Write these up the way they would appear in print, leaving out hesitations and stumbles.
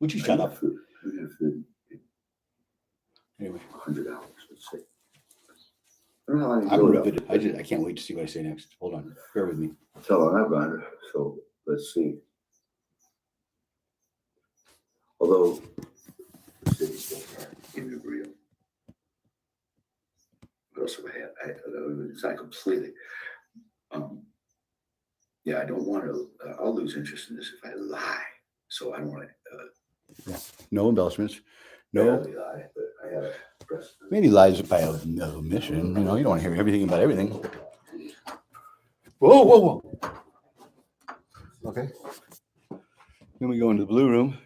Would you shut up? We got food. Anyway, $100. Let's see. I don't know how long I'm you riveted. I can't wait to see what I say next. Hold on. Bear with me. That's how long I've gone. So let's see. Although the city's still in the real. What else have I had? It's not completely. Yeah, I don't want to. I'll lose interest in this if I lie. So I don't want to. No embellishments. No. Barely lie, but I have a press. Maybe lies by omission. You know, you don't want to hear everything about everything. Whoa, whoa, whoa. Okay. Then we go into the blue room.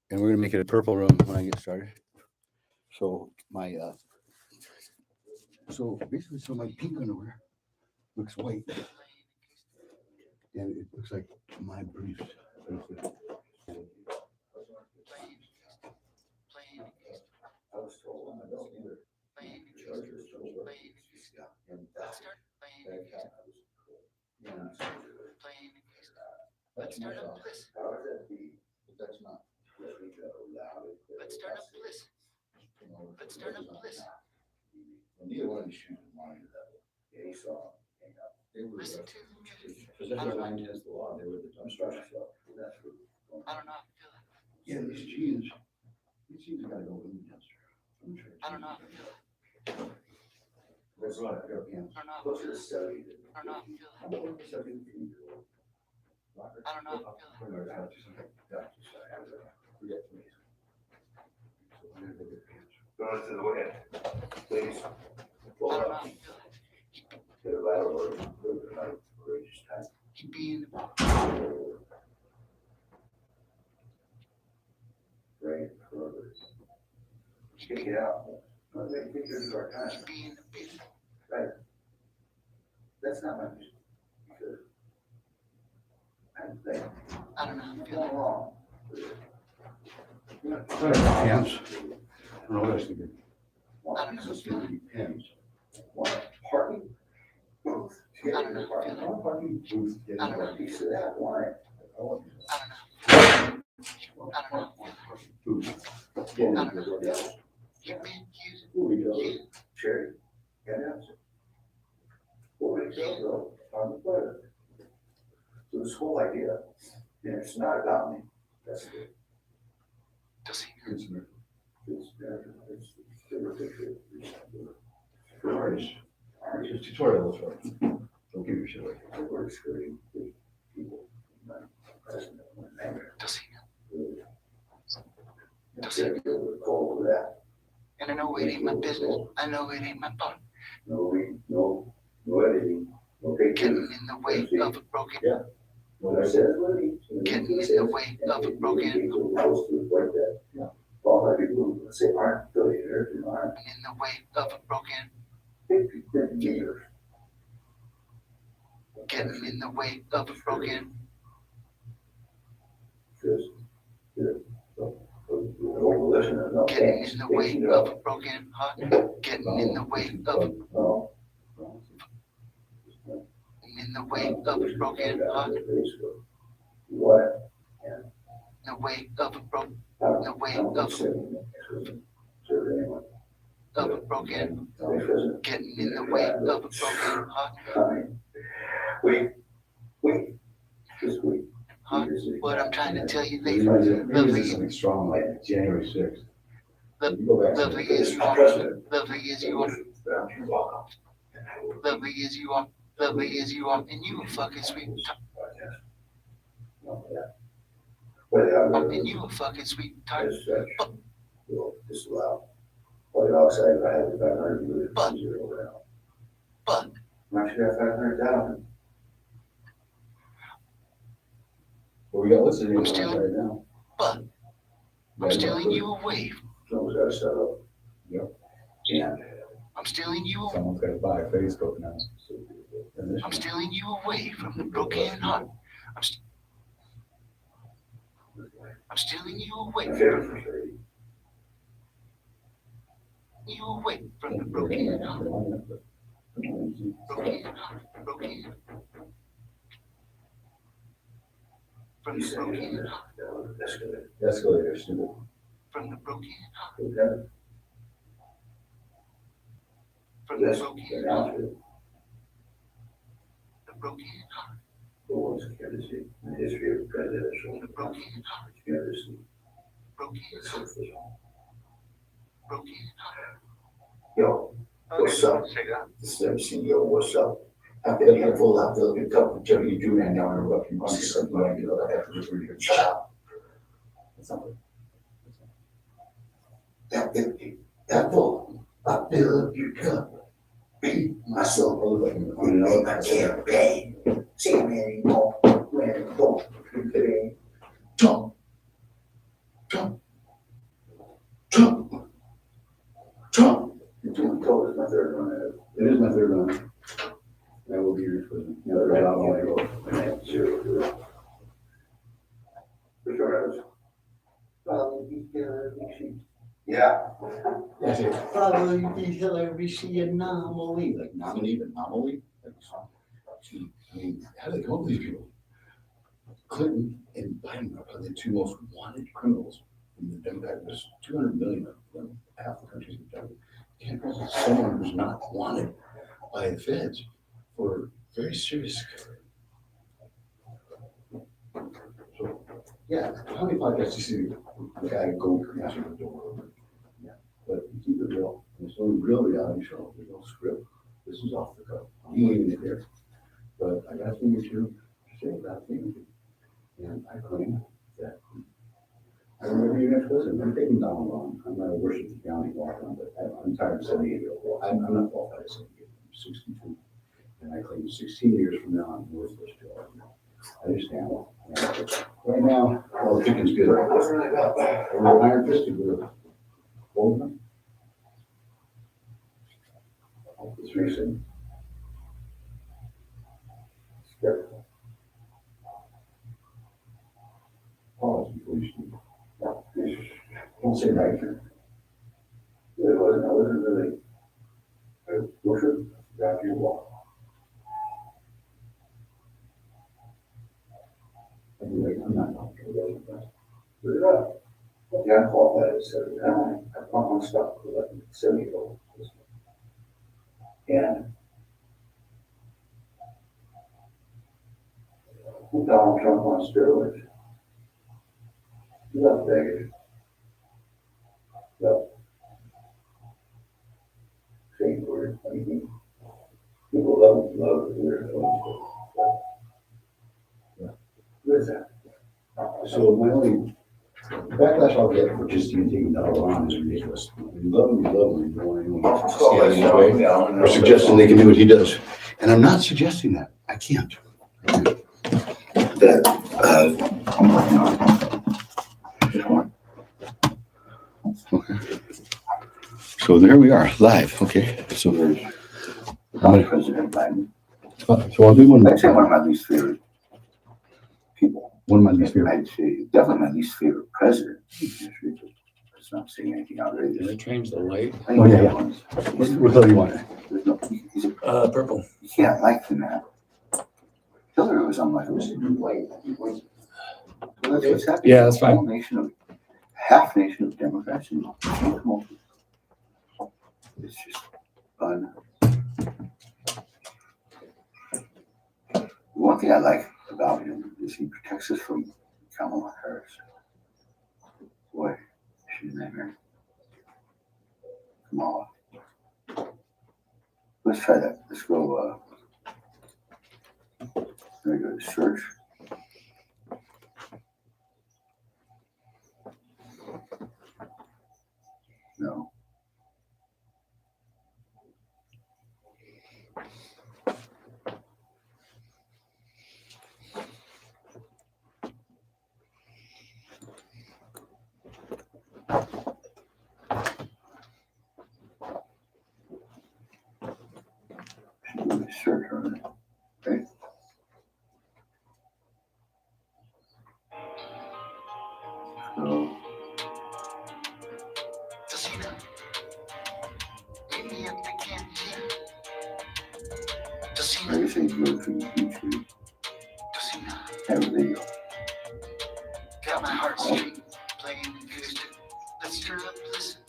And we're going to make it a purple room when I get started. So my my pink underwear looks white. And it looks like my briefs. I was told I don't either. Let's start up bliss. How would that be? That's not. Let's start up bliss. Let's start up bliss. Neither one of these shoes wanted that. Yeah, he saw. They were. Listen to the music. Because everyone has the law. They were the dumbstruck stuff. That's what. I don't know how to feel it. Yeah, these jeans gotta go in the dumpster. I don't know how to feel it. That's right. I don't know how to Closer feel to it. 70. I don't know how to feel it. I don't know how to feel it. Go into the way. Please. I don't know how to feel it. Get a ladder or courageous time. Keep being Right. Kick it out. Well, they think this is our time. keep being the bitch. Right. That's not my mission. Because I'm saying, I don't know how to feel nothing it. wrong. Pants. No, that's the good. I don't know how to feel it. Pants. Want a party booth? I don't know how to feel it. One fucking booth. I don't know. A piece of that wine. I don't know. I don't know how to feel it. Get I in don't the know. door. You've been using. Who we go? Cherry. Yeah, that's it. Who we go? On the planet. So this whole idea, and it's not about me. That's it. Does he? It's bigger picture. Artist. It's tutorial. Don't give your shit away. I work screwing people. President, mayor. Does he? Call for that. And I know it ain't my business. I know it ain't my fault. No editing. Okay. Getting in the way of a broken. What I said. Getting in the way of a broken. People supposed to like that. Yeah. All my people say aren't billionaires and aren't In the way of a broken. big leaders. Getting in the way of a broken. Because the coalition and all Getting that. in the way of a broken heart. Getting in the way of a. No. In the way of a broken heart. What? In the way of a broken. The way of- anyone. Of a broken. Getting in the way of a broken heart. Wait, just wait. Heart. What I'm trying to tell you, Maybe lady. this is something strong like January 6th. Love- You go back to Lovely as you are. Lovely as you are. Lovely as you are. Lovely as you are. And you a fucking sweet. And you a fucking sweet tart. As such, will disallow. White oxide, I have 500 But- zero now. But Not sure if 500,000. Well, we got listed I'm in still- right now. But I'm stealing you away. Someone's got to set up. Yep. And. I'm stealing you away. Someone's got to buy Facebook now. I'm stealing you away from the broken heart. I'm stealing you away. My favorite for 30. You away from the broken heart. Broken heart. Broken. From the broken Escalator. Escalator, stupid. From the broken Okay. From the Yes, broken the outfit. The broken The ones candidacy in the history of presidential The broken candidacy. Broken Broken Yo, what's up? Check it out. This is CEO, what's up? I've been here full out there, get up with Jimmy Jr. and now I'm up in Muncie, something like, you know, I have to just really good job. That full, I feel you come. Beat myself, you know, I can't pay. See me anymore, when it don't, today. Jump, jump, jump, jump. You're doing cold, it's my third run. It is my third run. I will be your prison. Yeah, right out all I go. Zero. For sure. Yeah. That's it. Probably be Hillary, she anomaly, like nominee, but anomaly. Gee, I mean, how do they come up with these people? Clinton and Biden are probably the two most wanted criminals in the Democratic. There's 200 million of them, half the country's in Democratic. You can't imagine someone who's not wanted by the feds for very serious. So, yeah, how many podcasts do you see the guy go answer the door? Yeah, but you keep it real. There's no real reality show. There's no script. This is off the cuff. I'm leaving it there. But I got a thing or two to say about things. And I claim that I remember your next president. I'm taking Donald on. I'm not a worship the county walk-on, but I'm tired of 78-year-old. I'm not qualified as 78. I'm 62. And I claim 16 years from now, I'm worthless to all of you. I understand. And right now, all the picking's good. We're iron fisted. We're bold enough. It's recent. Skeptical. Pause before you speak. Don't say that. It wasn't really. Worship, God, you walk. Anyway, I'm not talking about that. Put it up. Yeah, I qualified at 79. I bought my stock with like 70-year-old. And Donald Trump on steroids. He left Vegas. Yep. Same word. I mean, people love the weird ones. Yeah. What is that? So my only backlash I'll get for just even taking Donald on is ridiculous. We love him, we love him. We don't want anyone to stand in his way or suggesting they can do what he does. And I'm not suggesting that. I can't. That, Okay. So there we are, live. Okay. So there's President Biden. so I'll do one. I'd say one of my least favorite people. One of my least favorite. I'd say definitely my least favorite president. It's not saying anything outrageous. Can I change the light? I think Oh, yeah, that yeah. one's- What color do you want? There's no, Purple. you can't like him that. Hillary was unlikable. Well, that's what's happening. Yeah, that's fine. Whole nation of, half nation of Democrats and it's just fun. One thing I like about him is he protects us from Kamala Harris. Boy, she's a nightmare. Kamala. Let's try that. Let's go, let me go to search. No. Search on it. Okay. So Casino. Meet me at the cantina. I Casino. guess I go to YouTube, Casino. have a video. playing acoustic. Let's turn up, listen.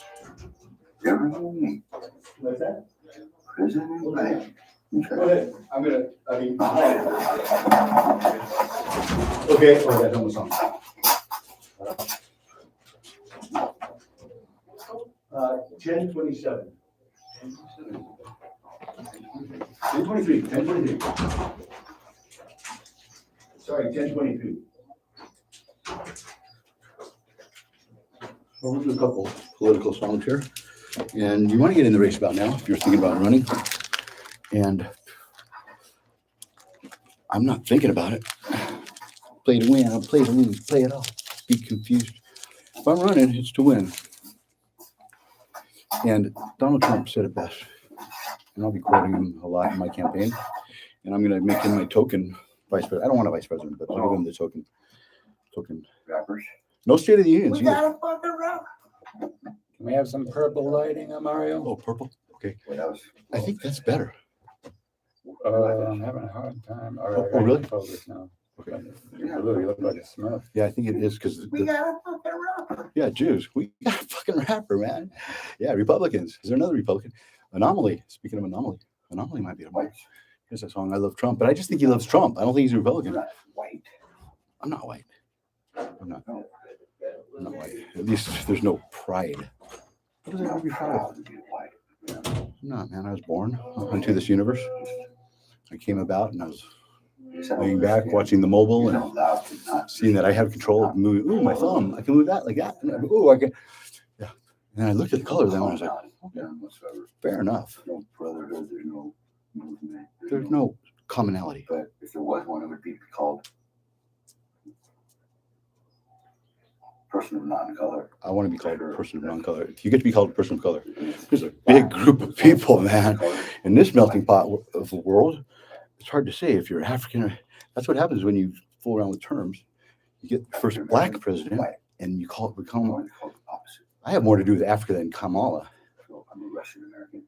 Everything. What's that? President Biden. Go ahead. I'm gonna, I mean. Okay, oh, that's almost on. 10:27. 10:23, 10:23. Sorry, 10:23. Well, we'll do a couple political songs here. And you want to get in the race about now if you're thinking about running. And I'm not thinking about it. Play to win, I'll play to lose, play it all. Be confused. If I'm running, it's to win. And Donald Trump said it best. And I'll be quoting him a lot in my campaign. And I'm going to make him my token vice president. I don't want a vice president, but I'll give him the token. Rappers. No State of the Unions We either. gotta fucking rock. Can we have some purple lighting on Mario? Oh, purple? Okay. What else? I think that's better. I'm having a hard time. All right, Oh, really? Focus now. Okay. You're blue. You look like a Smurf. Yeah, I think it is because, We gotta fucking rock. yeah, Jews. We got a fucking rapper, man. Yeah, Republicans. Is there another Republican? Anomaly. Speaking of Anomaly, Anomaly might be a white. Here's a song, I Love Trump. But I just think he loves Trump. I don't think he's a You're Republican. not white. I'm not white. I'm not. No. I'm not white. At least there's no pride. What does that make me proud of? Proud to be white. I'm not, man. I was born into this universe. I came about and I was laying back, watching the mobile You're and not allowed to not. seeing that I have control of moving. Ooh, my thumb. I can move that like that. Ooh, I can. Yeah. And then I looked at the color of them and I was like, None whatsoever. fair enough. No brotherhood, there's no movement. There's no commonality. But if there was one, it would be called person of non-color. I want to be called a person of non-color. If you get to be called a person of color, there's a big group of people, man. In this melting pot of the world, it's hard to say if you're African or that's what happens when you fool around with terms. You get the first black president and you call it I become. want to call it the opposite. I have more to do with Africa than Kamala. So I'm a Russian American.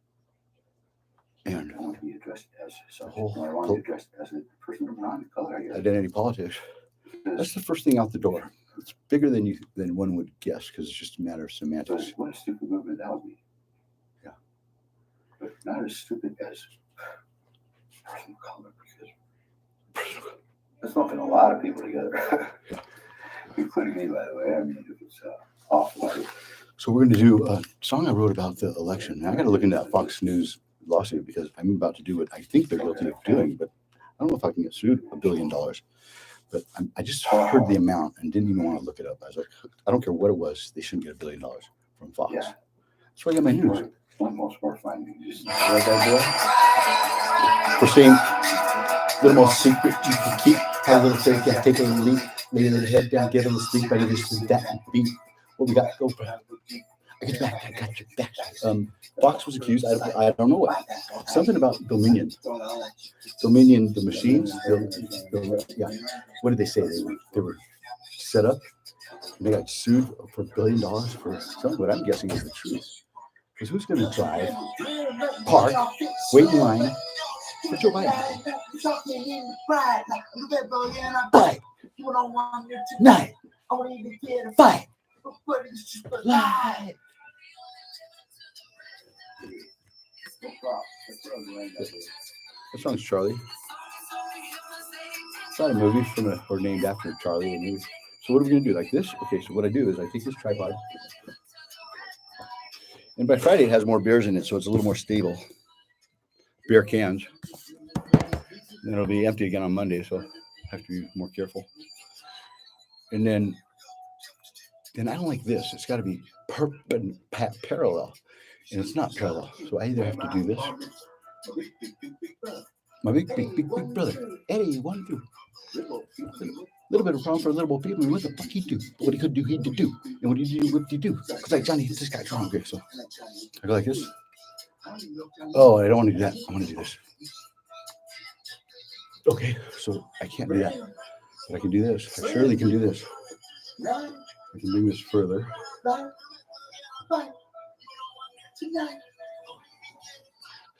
And I want to be addressed as such. whole I want to be addressed as a person of non-color, I guess. identity politics. That's the first thing out the door. It's bigger than one would guess because it's just a matter of semantics. So what a stupid movement that would be. Yeah. But not as stupid as person of color, because that's lumping a lot of people together. Yeah. Including me, by the way. I mean, it was awful. So we're going to do a song I wrote about the election. Now I got to look into that Fox News lawsuit because I'm about to do what I think they're guilty of doing, but I don't know if I can get sued $1 billion. But I just heard the amount and didn't even want to look it up. I was like, I don't care what it was. They shouldn't get $1 billion from Fox. Yeah. That's where I get my news. One most horrifying thing. Just Like that boy. For saying little more secret you can keep. Have a little fake, yeah, take a little leap, lay a little head down, get a little sleep, ready to sleep that beat. What we got? Go for it. I get back. I got your back. Fox was accused. I don't know what. Something about Dominion. Dominion, the machines. Yeah. What did they say? They were set up. And they got sued for $1 billion for something. What I'm guessing is the truth. Because who's going to drive, park, wait in line for Joe Biden? Fight. Night. Fight. Live. That song's Charlie. It's not a movie or named after Charlie. A movie. So what are we gonna do? Like this? Okay. So what I do is I take this tripod, and by Friday it has more beers in it, so it's a little more stable. Beer cans. And it'll be empty again on Monday, so I have to be more careful. And then I don't like this. It's got to be parallel, and it's not parallel. So I either have to do this. My big brother, Eddie, wanted to little bit of problem for little people. What the fuck he do? But what he could do, he did do. And what did he do? What did he do? Because like Johnny, this guy's wrong. Okay, so I go like this. Oh, I don't want to do that. I want to do this. Okay, so I can't do that, but I can do this. I surely can do this. I can bring this further. Because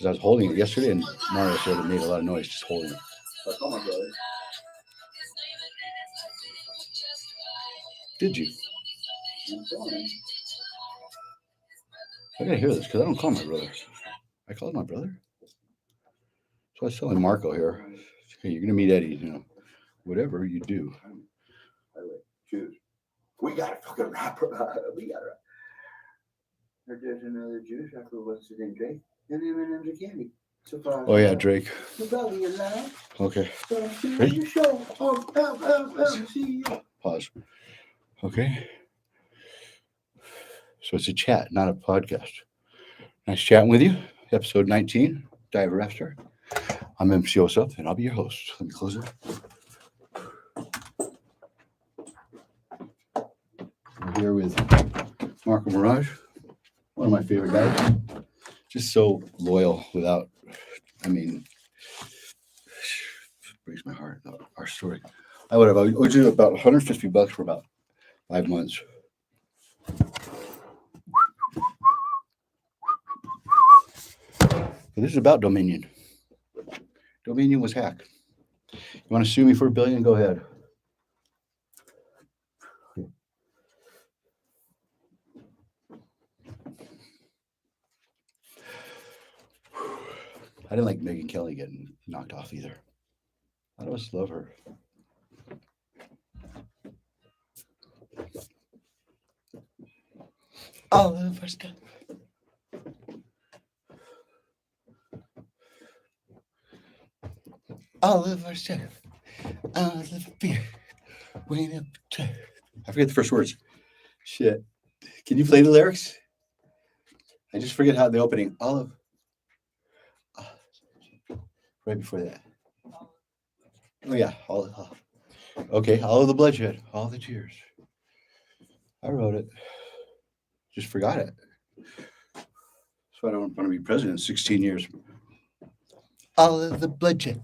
I was holding it yesterday, and Mario said it made a lot of noise just holding it. Did you? I gotta hear this because I don't call my brother. I call my brother. So I was telling Marco here, hey, you're gonna meet Eddie, you know, whatever you do. By the way, Jews. We gotta fucking rap. We gotta rap. There's another Jewish rapper, what's his name, Drake? And M&M's a candy. So far. Oh yeah, Drake. So far, we alive. Okay. Ready? The show. See you. Pause. Okay. So it's a chat, not a podcast. Nice chatting with you. Episode 19, Diver After. I'm MC Osup, and I'll be your host. Let me close it. We're here with Marco Mirage, one of my favorite guys. Just so loyal without, I mean, breaks my heart, our story. I would have owed you about $150 for about 5 months. But this is about Dominion. Dominion was hacked. You want to sue me for $1 billion? Go ahead. I didn't like Megyn Kelly getting knocked off either. I just love her. All of our stuff. All of our stuff. All of the fear. Wait up. I forget the first words. Shit. Can you play the lyrics? I just forget how the opening. All of. Right before that. Oh yeah. Okay. All of the bloodshed. All the tears. I wrote it. Just forgot it. So I don't want to be president in 16 years. All of the bloodshed,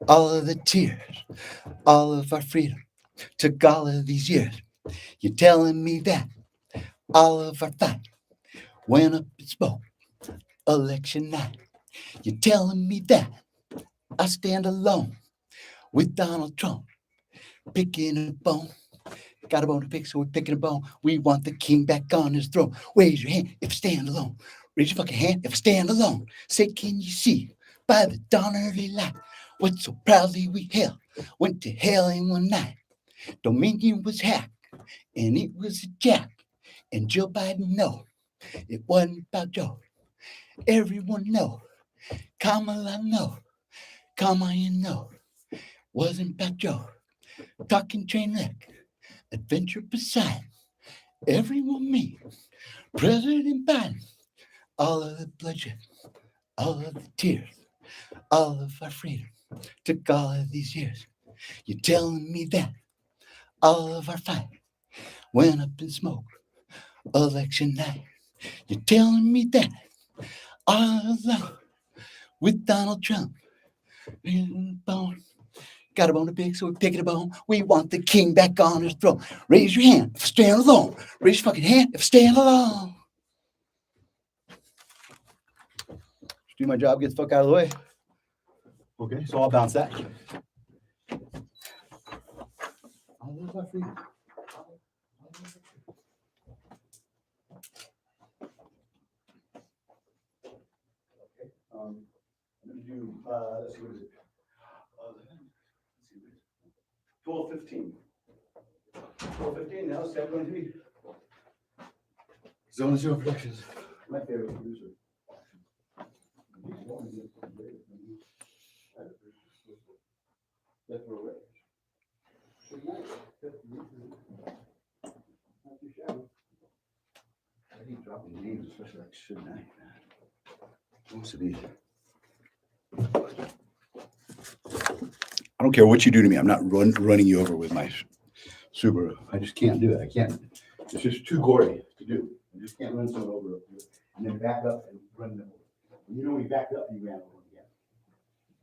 all of the tears, all of our freedom took all of these years. You're telling me that all of our fight went up in smoke election night. You're telling me that I stand alone with Donald Trump picking a bone. Got a bone to pick, so we're picking a bone. We want the king back on his throne. Raise your hand if you stand alone. Raise your fucking hand if I stand alone. Say, can you see by the dawn early light what so proudly we held? Went to hell in one night. Dominion was hacked, and it was a jack. And Joe Biden know it wasn't about Joe. Everyone know. Kamala know. Kamala know. Wasn't about Joe. Talking train wreck. Adventure beside. Everyone me. President Biden. All of the bloodshed. All of the tears. All of our freedom. Took all of these years. You're telling me that all of our fight went up in smoke election night. You're telling me that all along with Donald Trump bone. Got a bone to pick, so we're picking a bone. We want the king back on his throne. Raise your hand if I stand alone. Raise your fucking hand if I stand alone. Just do my job, get the fuck out of the way. Okay, so I'll bounce that. I'll lose my freedom. Okay, I'm gonna do, let's see, what is it? 12:15. 12:15, now it's 7:23. Zone Zero Productions, my favorite producer. That's where we're at. Good night. Not too shabby. I hate dropping names, especially like Should Night. Wants to be. I don't care what you do to me. I'm not running you over with my Subaru. I just can't do it. I can't. It's just too gory to do. I just can't run someone over and then back up and run them over. You know, when you backed up, you ran over again.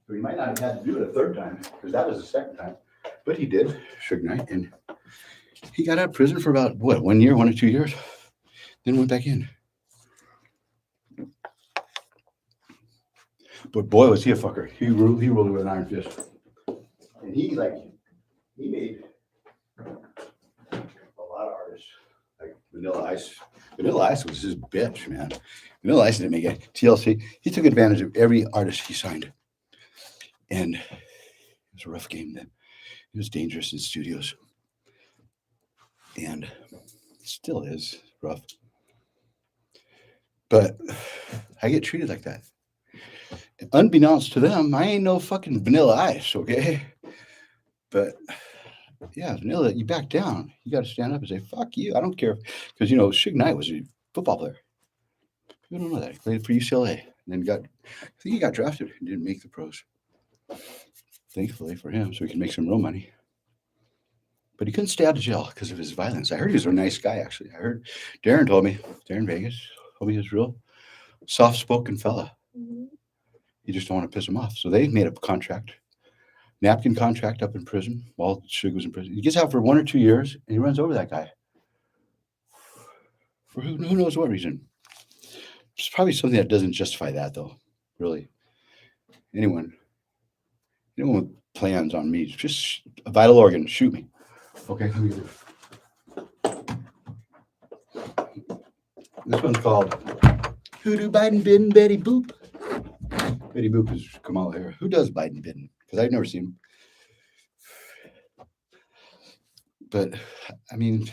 So he might not have had to do it a third time because that was the second time, but he did. Suge Knight, and he got out of prison for about what, 1 year, 1 or 2 years, then went back in. But boy, was he a fucker. He ruled it with an iron fist. And he made a lot of artists, like the Vanilla Ice. Vanilla Ice was his bitch, man. Vanilla Ice didn't make it. TLC, he took advantage of every artist he signed. And it was a rough game then. It was dangerous in studios. And it still is rough. But I get treated like that. Unbeknownst to them, I ain't no fucking Vanilla Ice, okay? But yeah, Vanilla, you back down. You got to stand up and say, fuck you. I don't care. Because, you know, Suge Knight was a football player. People don't know that. He played for UCLA. And then I think he got drafted and didn't make the pros. Thankfully for him, so he can make some real money. But he couldn't stay out of jail because of his violence. I heard he was a nice guy, actually. I heard Darren told me, Darren Vegas told me he was a real soft-spoken fella. Mm-hmm. You just don't want to piss him off. So they made a contract, napkin contract up in prison while Suge was in prison. He gets out for 1 or 2 years, and he runs over that guy. For who knows what reason. It's probably something that doesn't justify that, though, really. Anyone with plans on me, just a vital organ, shoot me. Okay, let me get it. This one's called Who Do Biden Bid and Betty Boop? Betty Boop is Kamala Harris. Who does Biden bid? Because I've never seen him. But, I mean,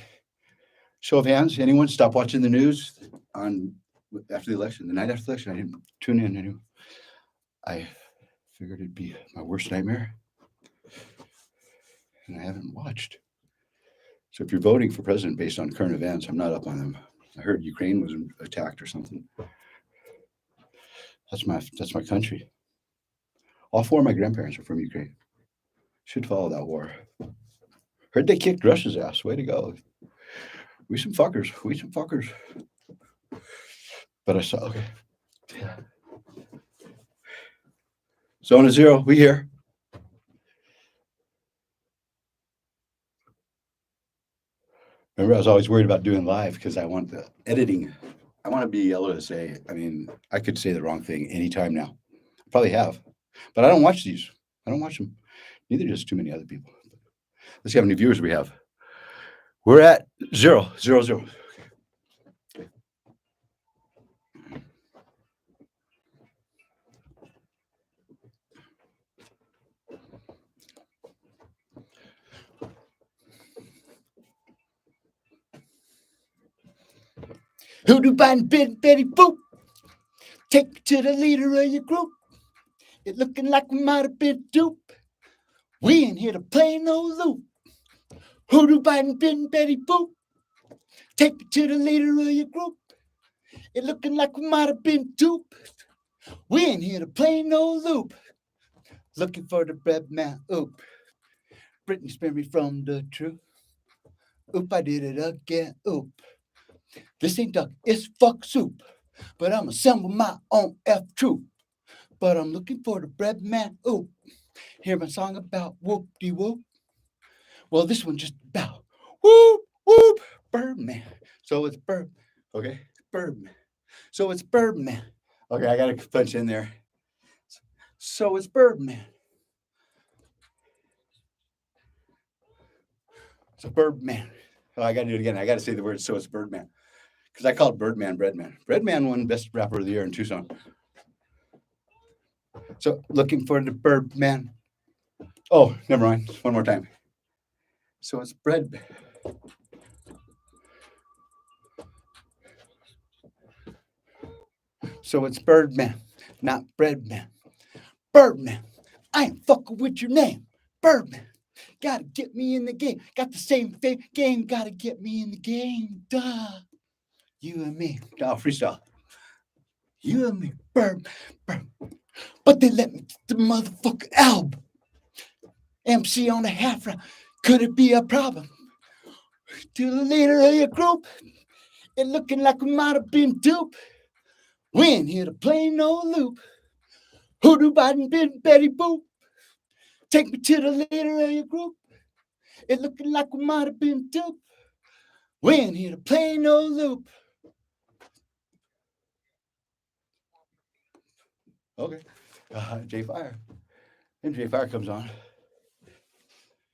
show of hands, anyone stop watching the news after the election? The night after the election, I didn't tune in anymore. I figured it'd be my worst nightmare. And I haven't watched. So if you're voting for president based on current events, I'm not up on them. I heard Ukraine was attacked or something. That's my country. All 4 of my grandparents are from Ukraine. Should follow that war. Heard they kicked Russia's ass. Way to go. We some fuckers. But I saw, okay. Zone 0, we here. Remember, I was always worried about doing live because I want the editing. I want to be able to say, I mean, I could say the wrong thing anytime now. I probably have. But I don't watch these. I don't watch them. Neither does too many other people. Let's see how many viewers we have. We're at 0. Who do Biden bid, Betty Boop? Take me to the leader of your group. It looking like we might have been duped. We ain't here to play no loop. Who do Biden bid, Betty Boop? Take me to the leader of your group. It looking like we might have been duped. We ain't here to play no loop. Looking for the bread man, oop. Britney spared me from the truth. Oop, I did it again, oop. This ain't duck, it's fuck soup. But I'm assemble my own F troop. But I'm looking for the bread man, oop. Hear my song about whoop-de-whoop. Well, this one just about whoop, whoop, Birdman. So it's Bird, okay, Birdman. So it's Birdman. Okay, I got to punch in there. So it's Birdman. So Birdman. Oh, I got to do it again. I got to say the word, so it's Birdman. Because I called Birdman Breadman. Breadman won Best Rapper of the Year in Tucson. So looking for the Birdman. Oh, never mind. One more time. So it's bread. So it's Birdman, not Breadman. Birdman. I ain't fucking with your name. Birdman. Gotta get me in the game. Got the same game. Gotta get me in the game. Duh. You and me. Oh, freestyle. You and me. Bird. But they let me get the motherfucking album. MC on the half round. Could it be a problem? To the leader of your group. It looking like we might have been duped. We ain't here to play no loop. Who do Biden bid, Betty Boop? Take me to the leader of your group. It looking like we might have been duped. We ain't here to play no loop. Okay. Jay Fire. And Jay Fire comes on.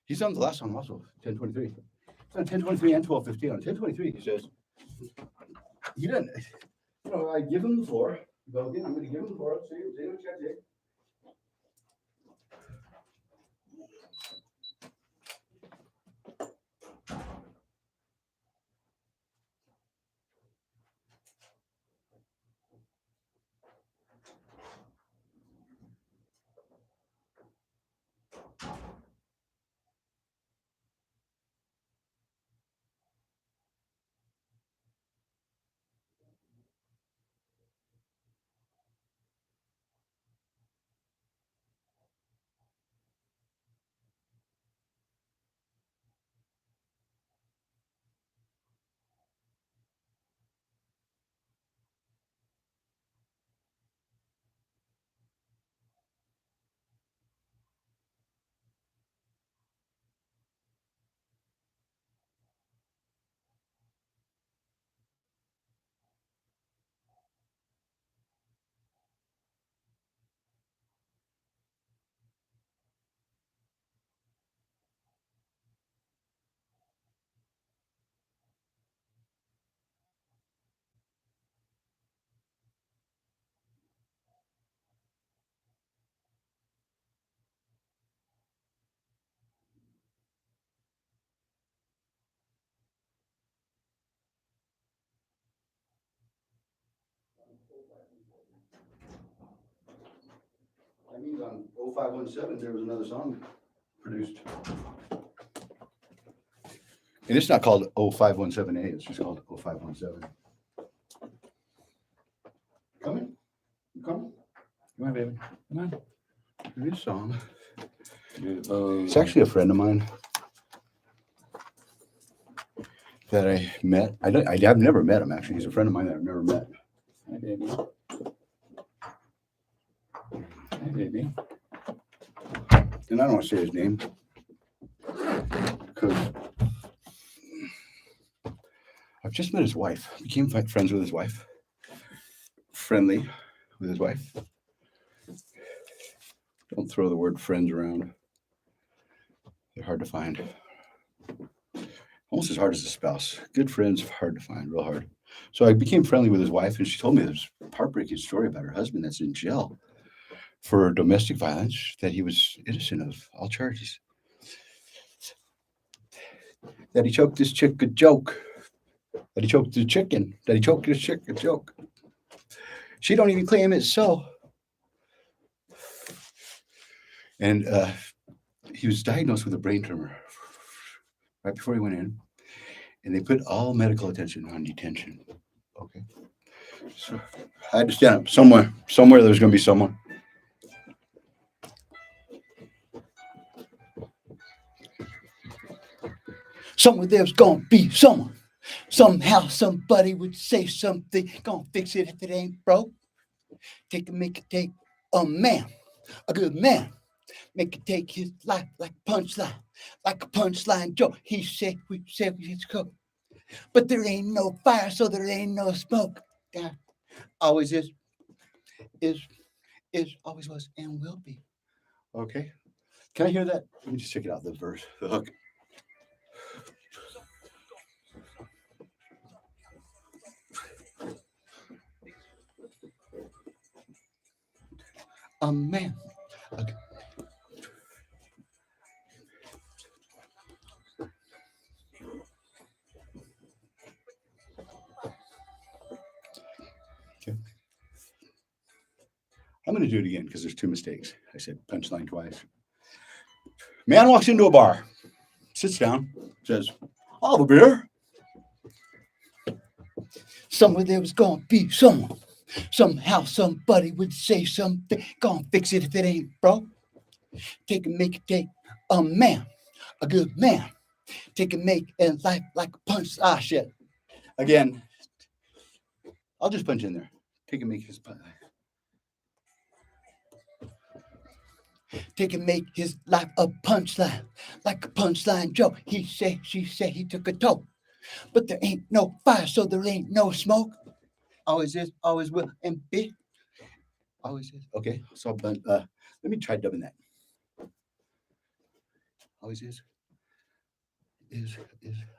He's on the last song also, 1023. It's on 1023 and 1215. On 1023, he says, He didn't. You know, I give him the floor. Go again. I'm going to give him the floor. See what you got to say. That means on 0517 there was another song produced. And it's not called 0517A, it's just called 0517. Come in. You coming? Come on, baby. Come on. This song. It's actually a friend of mine that I met. I've never met him, actually. He's a friend of mine that I've never met. Hi, baby. Hi, baby. And I don't want to say his name because I've just met his wife. Became friends with his wife. Friendly with his wife. Don't throw the word friends around. They're hard to find. Almost as hard as a spouse. Good friends, hard to find, real hard. So I became friendly with his wife, and she told me this heartbreaking story about her husband that's in jail for domestic violence, that he was innocent of all charges. That he choked this chick a joke. That he choked the chicken. That he choked this chick a joke. She don't even claim it's so. And he was diagnosed with a brain tumor right before he went in. And they put all medical attention on detention. Okay. So I had to stand up somewhere there's going to be someone. Somewhere there's going to be someone. Somehow somebody would say something. Gonna fix it if it ain't broke. Make it take a man, a good man. Make it take his life like a punchline joke. He said, we said it's cooked. But there ain't no fire, so there ain't no smoke. God always is, always was, and will be. Okay. Can I hear that? Let me just check it out, the verse, the hook. A man. Okay. Okay. I'm going to do it again because there's two mistakes. I said punchline twice. Man walks into a bar, sits down, says, I'll have a beer. Somewhere there was going to be someone. Somehow somebody would say something. Gonna fix it if it ain't broke. Make it take a man, a good man. Make it life like a punch. Ah, shit. Again, I'll just punch in there. Make his punch. Make his life a punchline, like a punchline joke. He said, she said, he took a toke. But there ain't no fire, so there ain't no smoke. Always is, always will, and be. Always is. Okay, so let me try dubbing that. Always is,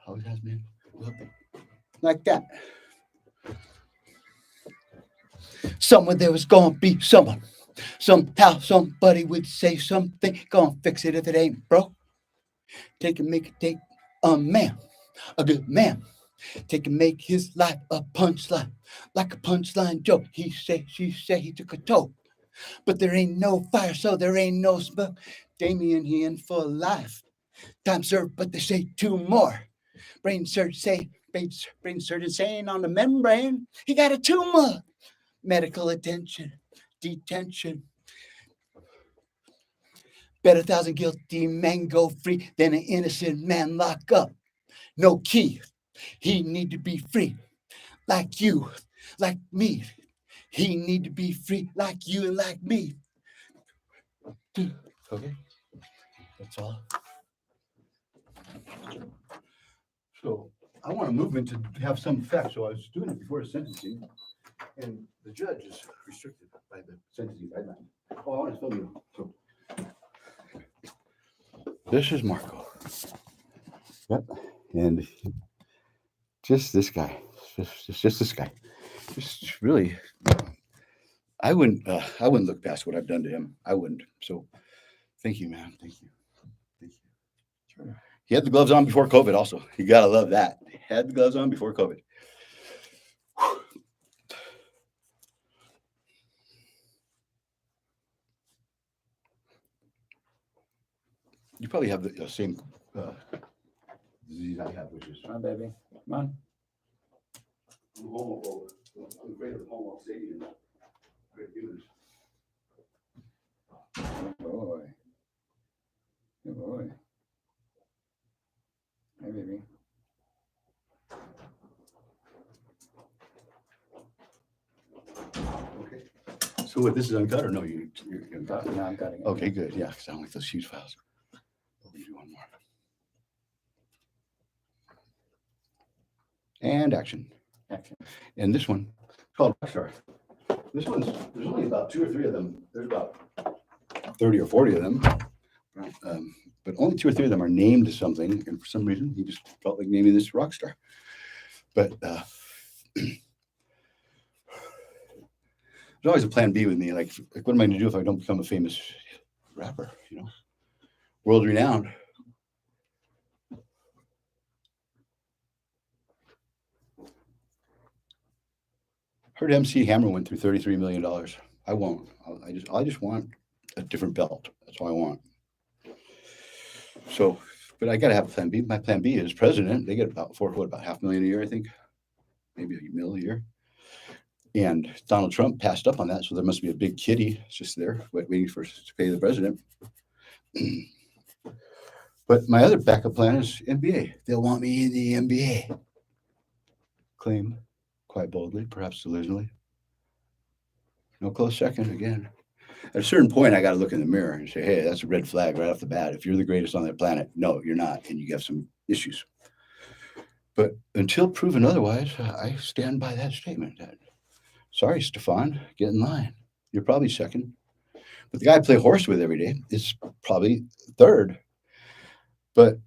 always has been, will be. like that. Somewhere there was gonna be someone. Somehow somebody would say something. Gonna fix it if it ain't broke. Make it take a man, a good man. Take and make his life a punchline, like a punchline joke. He say, she say, he took a toke. But there ain't no fire, so there ain't no smoke. Damien, he in for life. Time served, but they say 2 more. Brain surgeon saying on the membrane, he got a tumor. Medical attention, detention. Bet 1,000 guilty men go free than an innocent man lock up. No key. He need to be free, like you, like me. He need to be free, like you and like me. Okay, that's all. So I want a movement to have some effect. So I was doing it before the sentencing, and the judge is restricted by the sentencing guideline. Oh, I want to film you. So this is Marco. Yep, and just this guy, just this guy, just really. I wouldn't look past what I've done to him. I wouldn't. So, thank you, man. Thank you. Thank you. Sure. He had the gloves on before COVID. Also, you gotta love that. He had the gloves on before COVID. Whew. You probably have the same disease I have, which is Come on, baby. Come on. I'm homophobe. I'm afraid of homo sapien. Great humans. Good boy. Good boy. Hey, baby. Okay. So what? This is uncut or no? You're No, I'm cutting it. okay, good. Yeah, because I don't like those huge files. Let me do one more. And action. Action. And this one, called Shar. This one's, there's only about 2 or 3 of them. There's about 30 or 40 of them. But only 2 or 3 of them are named something. And for some reason, he just felt like naming this rock star. But there's always a plan B with me. Like, what am I going to do if I don't become a famous rapper, you know? World renowned. Heard MC Hammer went through $33 million. I won't. I just want a different belt. That's all I want. So, but I got to have a plan B. My plan B is president. They get about $500,000 a year, I think, maybe $1 million a year. And Donald Trump passed up on that, so there must be a big kitty just there waiting for to pay the president. But my other backup plan is NBA. They'll want me in the NBA. Claim quite boldly, perhaps delusionally. No close second again. At a certain point, I got to look in the mirror and say, hey, that's a red flag right off the bat. If you're the greatest on the planet, no, you're not, and you have some issues. But until proven otherwise, I stand by that statement. Sorry, Stefan, get in line. You're probably second. But the guy I play horse with every day is probably third. But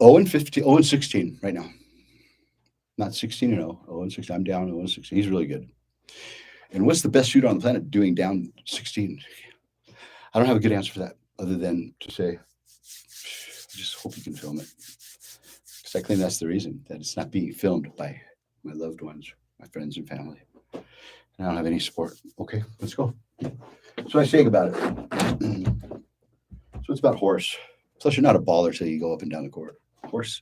0-15, 0-16 right now. Not 16-0, 0-16. I'm down 0-16. He's really good. And what's the best shooter on the planet doing down 16? I don't have a good answer for that other than to say, I just hope you can film it. Because I claim that's the reason that it's not being filmed by my loved ones, my friends and family. And I don't have any support. Okay, let's go. So I say about it. So it's about horse. Plus, you're not a baller till you go up and down the court. Horse,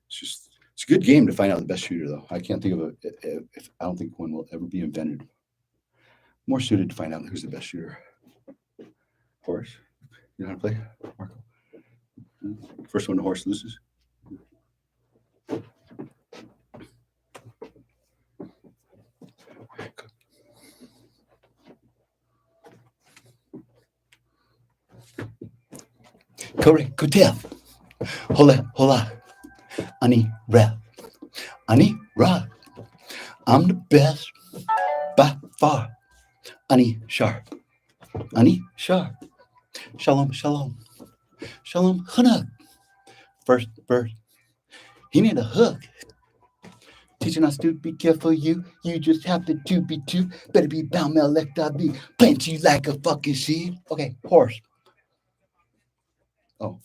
it's a good game to find out the best shooter, though. I can't think of I don't think one will ever be invented more suited to find out who's the best shooter. Horse. You know how to play, Marco? First one the horse loses. Correct, Kotel. Hola, hola. Ani Ra. Ani Ra. I'm the best by far. Ani Shar. Ani Shar. Shalom, shalom. Shalom, Hanuk. First bird. He need a hook. Teaching us to be careful, you just happen to be two. Better be bound, elect I be. Plant you like a fucking seed. Okay, horse. Oh.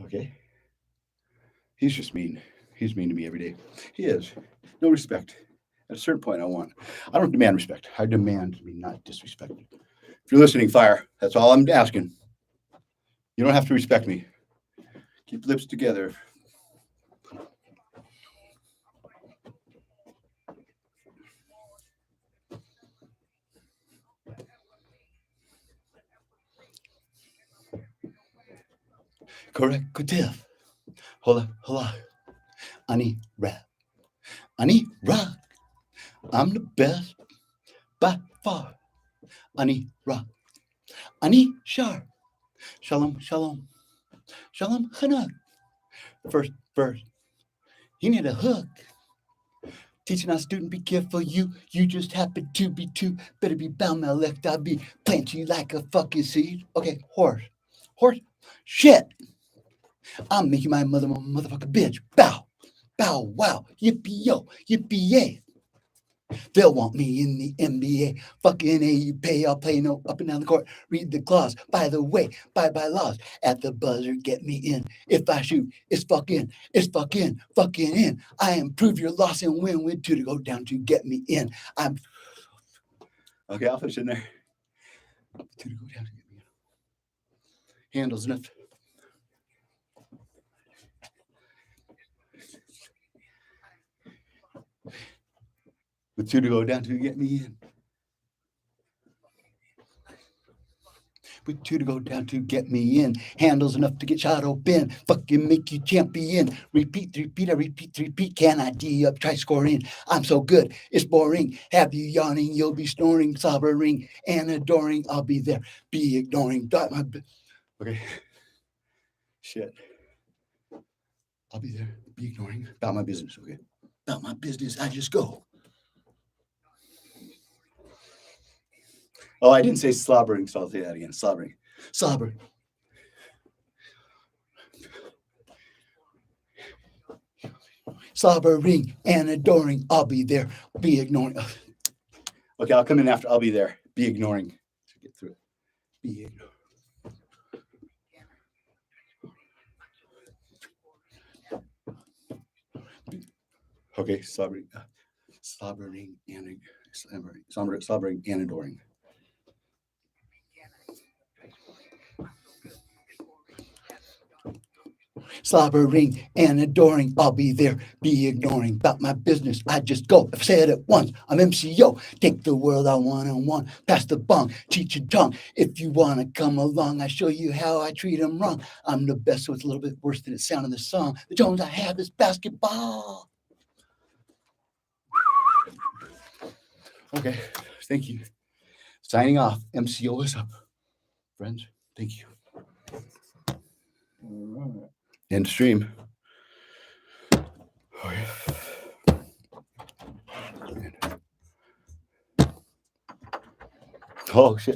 Okay. He's just mean. He's mean to me every day. He is. No respect. At a certain point, I don't demand respect. I demand to be not disrespected. If you're listening, fire. That's all I'm asking. You don't have to respect me. Keep lips together. Corrective. Hola. Ani rap. Ani rock. I'm the best by far. Ani rock. Ani Shar. Shalom. Shalom Hanak. First verse. He need a hook. Teaching our student, be careful, you just happen to be two. Better be bound, my left I be. Plant you like a fucking seed. Okay, horse. Shit. I'm making my mother my motherfucking bitch. Bow, wow. Yippee-yo, yippee-yay. They'll want me in the NBA. Fucking A, you pay, I'll play no up and down the court. Read the clause. By the way, by laws. At the buzzer, get me in. If I shoot, it's fucking in. I improve your loss and win two to go down to get me in. Okay, I'll finish in there. Two to go down to get me in. Handles enough. With two to go down to get me in. With two to go down to get me in. Handles enough to get shot open. Fucking make you champion. Repeat, I repeat. Can I D up? Try scoring. I'm so good. It's boring. Have you yawning? You'll be snoring, slobbering, and adoring. I'll be there. Be ignoring. Okay. Shit. I'll be there. Be ignoring. About my business. Okay. About my business. I just go. Oh, I didn't say slobbering, so I'll say that again. Slobbering. Slobbering and adoring. I'll be there. Be ignoring. Okay, I'll come in after. I'll be there. Be ignoring. To get through it. Be ignoring. Okay, slobbering and adoring. Slobbering and adoring, I'll be there, be ignoring about my business. I just go. I've said it once. I'm MCO. Take the world I one-on-one. Pass the bong, teach your tongue. If you want to come along, I show you how I treat them wrong. I'm the best, so it's a little bit worse than it sounded in the song. The tones I have is basketball. Okay, thank you. Signing off. MCO is up. Friends, thank you. All right. End stream. Oh, yeah. Oh, shit.